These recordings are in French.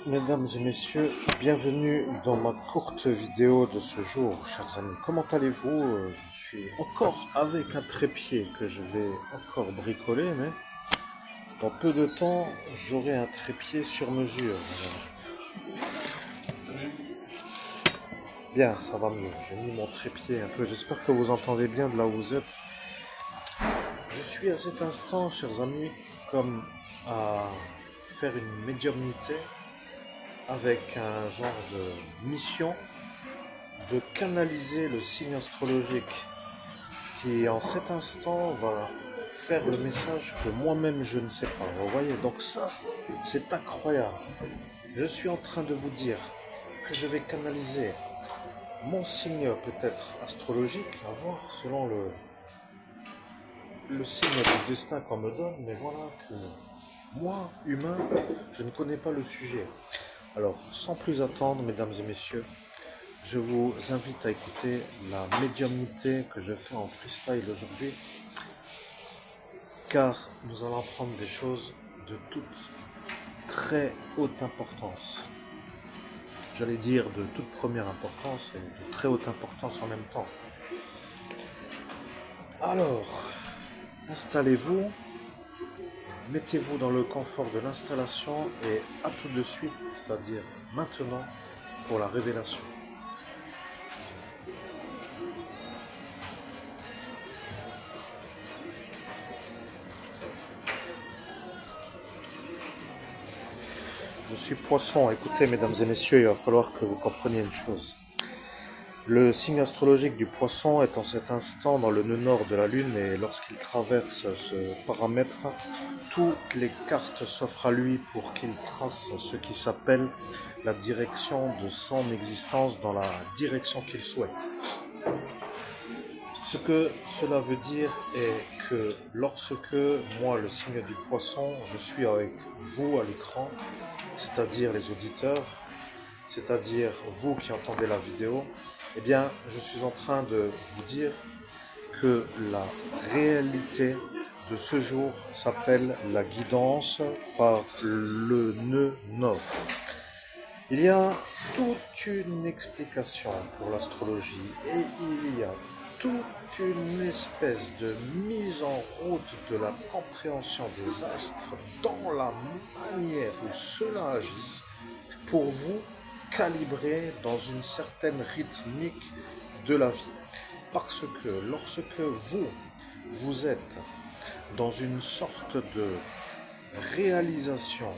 Mesdames et messieurs, bienvenue dans ma courte vidéo de ce jour, chers amis. Comment allez-vous? Je suis encore avec un trépied que je vais encore bricoler, mais dans peu de temps, j'aurai un trépied sur mesure. Bien, ça va mieux. J'ai mis mon trépied un peu. J'espère que vous entendez bien de là où vous êtes. Je suis à cet instant, chers amis, comme à faire une médiumnité avec un genre de mission de canaliser le signe astrologique qui en cet instant va faire le message que moi-même je ne sais pas. Vous voyez, donc ça, c'est incroyable. Je suis en train de vous dire que je vais canaliser mon signe peut-être astrologique, à voir selon le signe du destin qu'on me donne, mais voilà que moi, humain, je ne connais pas le sujet. Alors, sans plus attendre, mesdames et messieurs, je vous invite à écouter la médiumnité que je fais en freestyle aujourd'hui, car nous allons apprendre des choses de toute très haute importance. J'allais dire de toute première importance et de très haute importance en même temps. Alors, installez-vous, mettez-vous dans le confort de l'installation et à tout de suite, c'est-à-dire maintenant, pour la révélation. Je suis poisson. Écoutez, mesdames et messieurs, il va falloir que vous compreniez une chose. Le signe astrologique du poisson est en cet instant dans le nœud nord de la Lune et lorsqu'il traverse ce paramètre, toutes les cartes s'offrent à lui pour qu'il trace ce qui s'appelle la direction de son existence dans la direction qu'il souhaite. Ce que cela veut dire est que lorsque moi, le signe du poisson, je suis avec vous à l'écran, c'est-à-dire les auditeurs, c'est-à-dire vous qui entendez la vidéo, eh bien, je suis en train de vous dire que la réalité de ce jour s'appelle la guidance par le nœud nord. Il y a toute une explication pour l'astrologie et il y a toute une espèce de mise en route de la compréhension des astres dans la manière où cela agisse pour vous calibrer dans une certaine rythmique de la vie. Parce que lorsque vous êtes dans une sorte de réalisation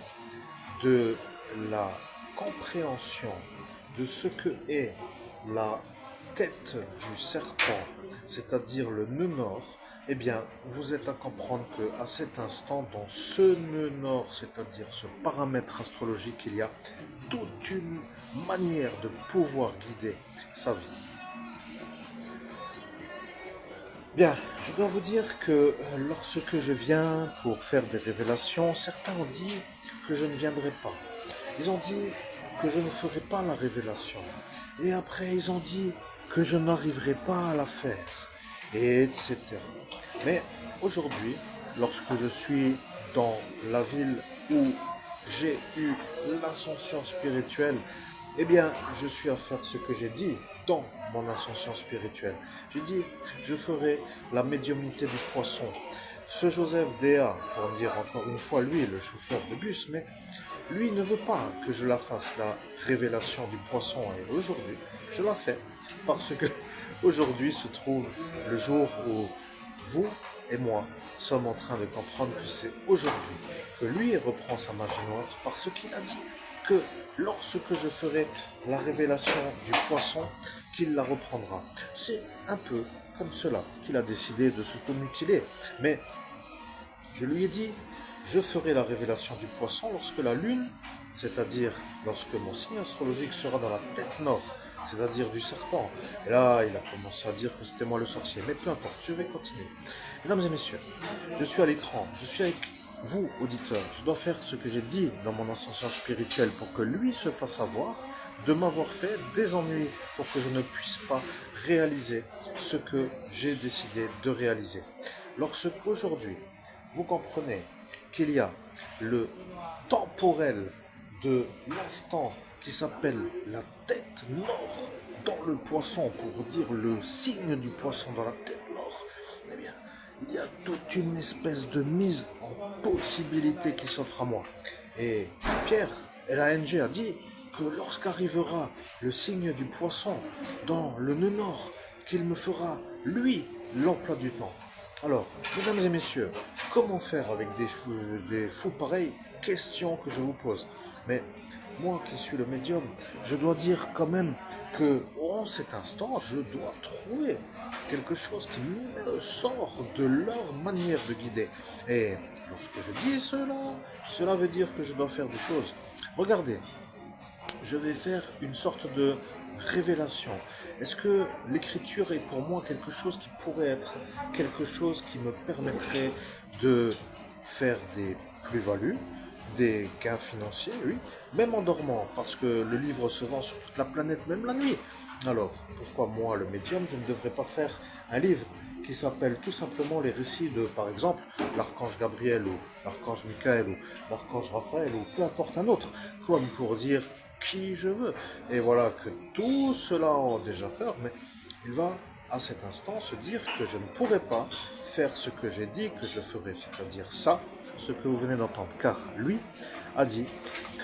de la compréhension de ce que est la tête du serpent, c'est-à-dire le nœud nord, eh bien, vous êtes à comprendre qu'à cet instant, dans ce nœud nord, c'est-à-dire ce paramètre astrologique, il y a toute une manière de pouvoir guider sa vie. Bien, je dois vous dire que lorsque je viens pour faire des révélations, certains ont dit que je ne viendrai pas. Ils ont dit que je ne ferai pas la révélation. Et après, ils ont dit que je n'arriverai pas à la faire, et etc. Mais aujourd'hui, lorsque je suis dans la ville où j'ai eu l'ascension spirituelle, eh bien, je suis à faire ce que j'ai dit dans mon ascension spirituelle. J'ai dit, je ferai la médiumnité du poisson. Ce Joseph Déa, pour dire encore une fois, lui, le chauffeur de bus, mais lui ne veut pas que je la fasse, la révélation du poisson. Et aujourd'hui, je la fais. Parce que aujourd'hui se trouve le jour où vous et moi sommes en train de comprendre que c'est aujourd'hui que lui reprend sa magie noire parce qu'il a dit que lorsque je ferai la révélation du poisson, qu'il la reprendra. C'est un peu comme cela qu'il a décidé de s'automutiler. Mais je lui ai dit, je ferai la révélation du poisson lorsque la lune, c'est-à-dire lorsque mon signe astrologique sera dans la tête nord, c'est-à-dire du serpent. Et là, il a commencé à dire que c'était moi le sorcier. Mais peu importe, je vais continuer. Mesdames et messieurs, je suis à l'écran, je suis avec vous, auditeurs. Je dois faire ce que j'ai dit dans mon ascension spirituelle pour que lui se fasse avoir de m'avoir fait des ennuis pour que je ne puisse pas réaliser ce que j'ai décidé de réaliser. Lorsqu'aujourd'hui, vous comprenez qu'il y a le temporel de l'instant qui s'appelle la tête nord dans le poisson, pour dire le signe du poisson dans la tête nord, eh bien, il y a toute une espèce de mise en possibilité qui s'offre à moi. Et Pierre, LANG, a dit que lorsqu'arrivera le signe du poisson dans le nœud nord, qu'il me fera, lui, l'emploi du temps. Alors, mesdames et messieurs, comment faire avec des fous pareils? Question que je vous pose. Mais moi qui suis le médium, je dois dire quand même que en cet instant, je dois trouver quelque chose qui me sort de leur manière de guider. Et lorsque je dis cela, cela veut dire que je dois faire des choses. Regardez, je vais faire une sorte de révélation. Est-ce que l'écriture est pour moi quelque chose qui pourrait être quelque chose qui me permettrait de faire des plus-values, des gains financiers, oui, même en dormant, parce que le livre se vend sur toute la planète, même la nuit. Alors, pourquoi moi, le médium, je ne devrais pas faire un livre qui s'appelle tout simplement les récits de, par exemple, l'archange Gabriel ou l'archange Michael ou l'archange Raphaël ou peu importe un autre, comme pour dire qui je veux. Et voilà que tout cela a déjà peur, mais il va à cet instant se dire que je ne pourrai pas faire ce que j'ai dit que je ferais, c'est-à-dire ça, ce que vous venez d'entendre, car lui a dit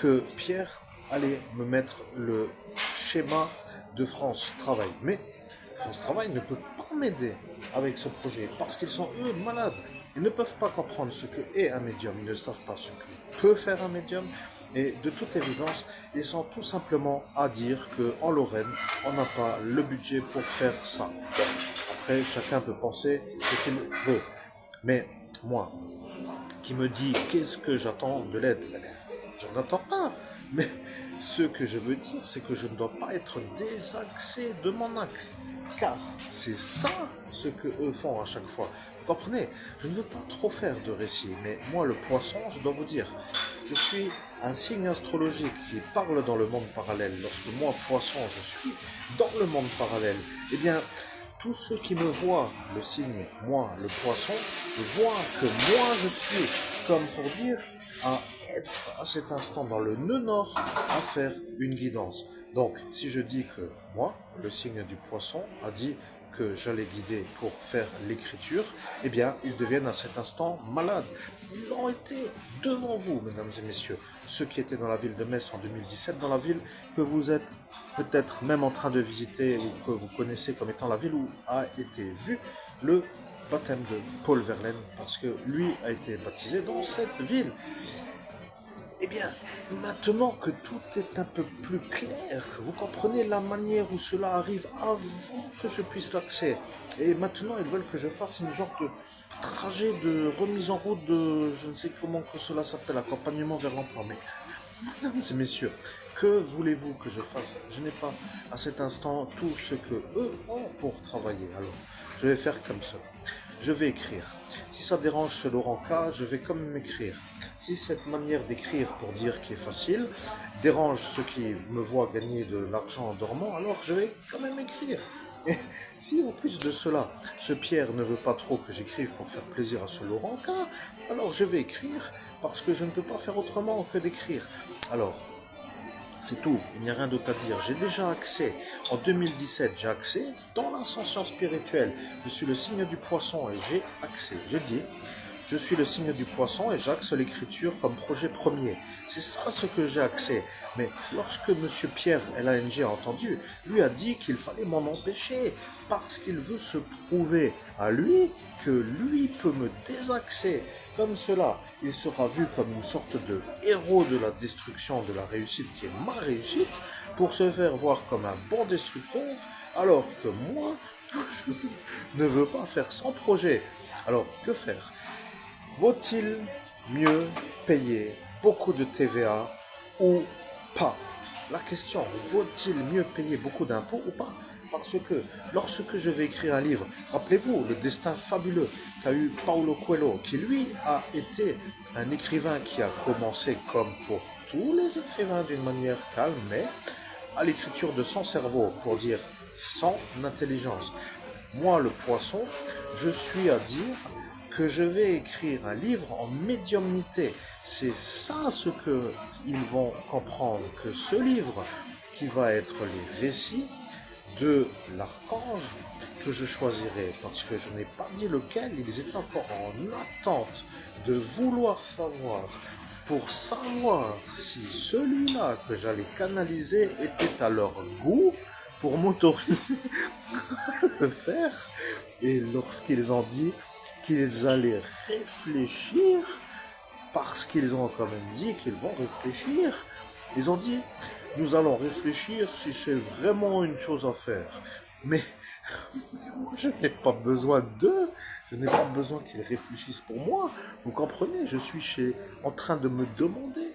que Pierre allait me mettre le schéma de France Travail. Mais France Travail ne peut pas m'aider avec ce projet parce qu'ils sont eux malades. Ils ne peuvent pas comprendre ce que est un médium, ils ne savent pas ce que peut faire un médium. Et de toute évidence, ils sont tout simplement à dire qu'en Lorraine, on n'a pas le budget pour faire ça. Bon, après, chacun peut penser ce qu'il veut. Mais moi, qui me dit qu'est-ce que j'attends de l'aide, je n'attends pas. Mais ce que je veux dire, c'est que je ne dois pas être désaxé de mon axe. Car c'est ça ce que eux font à chaque fois. Vous comprenez? Je ne veux pas trop faire de récits, mais moi, le poisson, je dois vous dire, je suis un signe astrologique qui parle dans le monde parallèle. Lorsque moi, poisson, je suis dans le monde parallèle, eh bien, tous ceux qui me voient, le signe, moi, le poisson, voient que moi, je suis, comme pour dire, à être à cet instant dans le nœud nord, à faire une guidance. Donc, si je dis que moi, le signe du poisson, a dit que j'allais guider pour faire l'écriture, eh bien, ils deviennent à cet instant malades. Ils l'ont été devant vous, mesdames et messieurs. Ceux qui étaient dans la ville de Metz en 2017, dans la ville que vous êtes peut-être même en train de visiter ou que vous connaissez comme étant la ville où a été vu le baptême de Paul Verlaine, parce que lui a été baptisé dans cette ville. Eh bien, maintenant que tout est un peu plus clair, vous comprenez la manière où cela arrive avant que je puisse l'accès. Et maintenant, ils veulent que je fasse une genre de trajet de remise en route de, je ne sais comment que cela s'appelle, accompagnement vers l'emploi. Mais, mesdames et messieurs, que voulez-vous que je fasse? Je n'ai pas à cet instant tout ce que eux ont pour travailler. Alors, je vais faire comme ça. Je vais écrire. Si ça dérange ce Laurent K, je vais quand même écrire. Si cette manière d'écrire pour dire qui est facile dérange ceux qui me voient gagner de l'argent en dormant, alors je vais quand même écrire. Et si en plus de cela, ce Pierre ne veut pas trop que j'écrive pour faire plaisir à ce Laurent K, alors je vais écrire parce que je ne peux pas faire autrement que d'écrire. Alors, c'est tout, il n'y a rien d'autre à dire. J'ai déjà accès. En 2017, j'ai accès dans l'ascension spirituelle. Je suis le signe du poisson et j'ai accès. J'ai dit, je suis le signe du poisson et j'axe l'écriture comme projet premier. C'est ça ce que j'ai accès. Mais lorsque M. Pierre LANG a entendu, lui a dit qu'il fallait m'en empêcher parce qu'il veut se prouver à lui que lui peut me désaxer. Comme cela, il sera vu comme une sorte de héros de la destruction de la réussite qui est ma réussite pour se faire voir comme un bon destructeur alors que moi, je ne veux pas faire sans projet. Alors, que faire? Vaut-il mieux payer beaucoup de TVA ou pas? La question, vaut-il mieux payer beaucoup d'impôts ou pas? Parce que lorsque je vais écrire un livre, rappelez-vous le destin fabuleux qu'a eu Paulo Coelho, qui lui a été un écrivain qui a commencé comme pour tous les écrivains d'une manière calme, mais à l'écriture de son cerveau, pour dire sans intelligence. Moi, le poisson, je suis à dire que je vais écrire un livre en médiumnité. C'est ça ce qu'ils vont comprendre, que ce livre qui va être les récits de l'archange que je choisirai, parce que je n'ai pas dit lequel, ils étaient encore en attente de vouloir savoir, pour savoir si celui-là que j'allais canaliser était à leur goût, pour m'autoriser à le faire. Et lorsqu'ils ont dit qu'ils allaient réfléchir, parce qu'ils ont quand même dit qu'ils vont réfléchir, ils ont dit, nous allons réfléchir si c'est vraiment une chose à faire. Mais moi, je n'ai pas besoin d'eux, je n'ai pas besoin qu'ils réfléchissent pour moi. Vous comprenez, je suis en train de me demander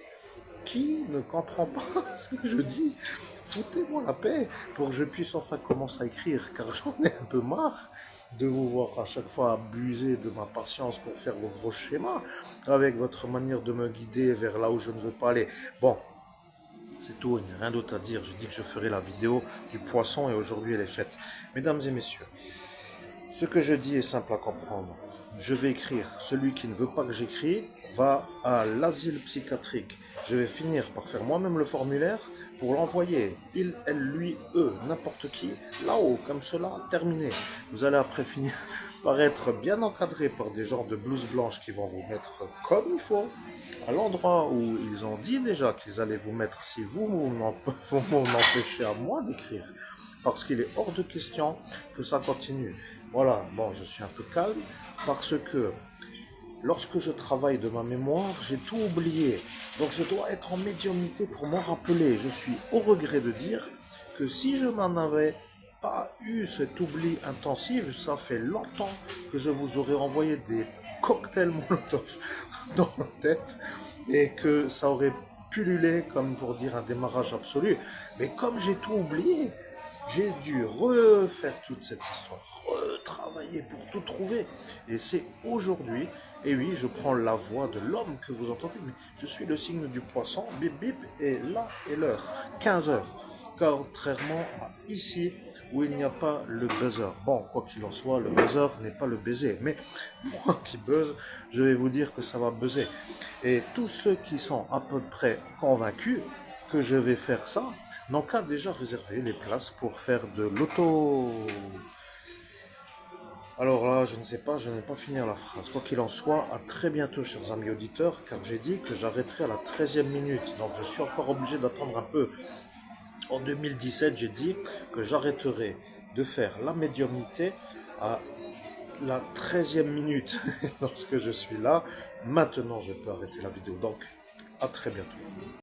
qui ne comprend pas ce que je dis. Foutez-moi la paix pour que je puisse enfin commencer à écrire, car j'en ai un peu marre de vous voir à chaque fois abuser de ma patience pour faire vos gros schémas, avec votre manière de me guider vers là où je ne veux pas aller. Bon, c'est tout, il n'y a rien d'autre à dire. J'ai dit que je ferai la vidéo du poisson et aujourd'hui elle est faite. Mesdames et messieurs, ce que je dis est simple à comprendre. Je vais écrire. Celui qui ne veut pas que j'écris va à l'asile psychiatrique. Je vais finir par faire moi-même le formulaire pour l'envoyer. Il, elle, lui, eux, n'importe qui, là-haut, comme cela, terminé. Vous allez après finir par être bien encadré par des gens de blouse blanche qui vont vous mettre comme il faut, à l'endroit où ils ont dit déjà qu'ils allaient vous mettre si vous m'empêchez à moi d'écrire. Parce qu'il est hors de question que ça continue. Voilà, bon, je suis un peu calme parce que lorsque je travaille de ma mémoire, j'ai tout oublié. Donc je dois être en médiumnité pour m'en rappeler. Je suis au regret de dire que si je n'en avais pas eu cet oubli intensif, ça fait longtemps que je vous aurais envoyé des cocktails Molotov dans la tête et que ça aurait pullulé comme pour dire un démarrage absolu. Mais comme j'ai tout oublié, j'ai dû refaire toute cette histoire, retravailler pour tout trouver. Et c'est aujourd'hui, et oui, je prends la voix de l'homme que vous entendez, mais je suis le signe du poisson, bip bip, et là est l'heure, 15 heures. Contrairement à ici, où il n'y a pas le buzzer. Bon, quoi qu'il en soit, le buzzer n'est pas le baiser, mais moi qui buzz, je vais vous dire que ça va buzzer. Et tous ceux qui sont à peu près convaincus que je vais faire ça, n'ont qu'à déjà réserver les places pour faire de l'auto. Alors là, je ne sais pas, je ne vais pas finir la phrase. Quoi qu'il en soit, à très bientôt, chers amis auditeurs, car j'ai dit que j'arrêterai à la 13e minute. Donc je suis encore obligé d'attendre un peu. En 2017, j'ai dit que j'arrêterai de faire la médiumnité à la 13e minute. Lorsque je suis là, maintenant je peux arrêter la vidéo. Donc, à très bientôt.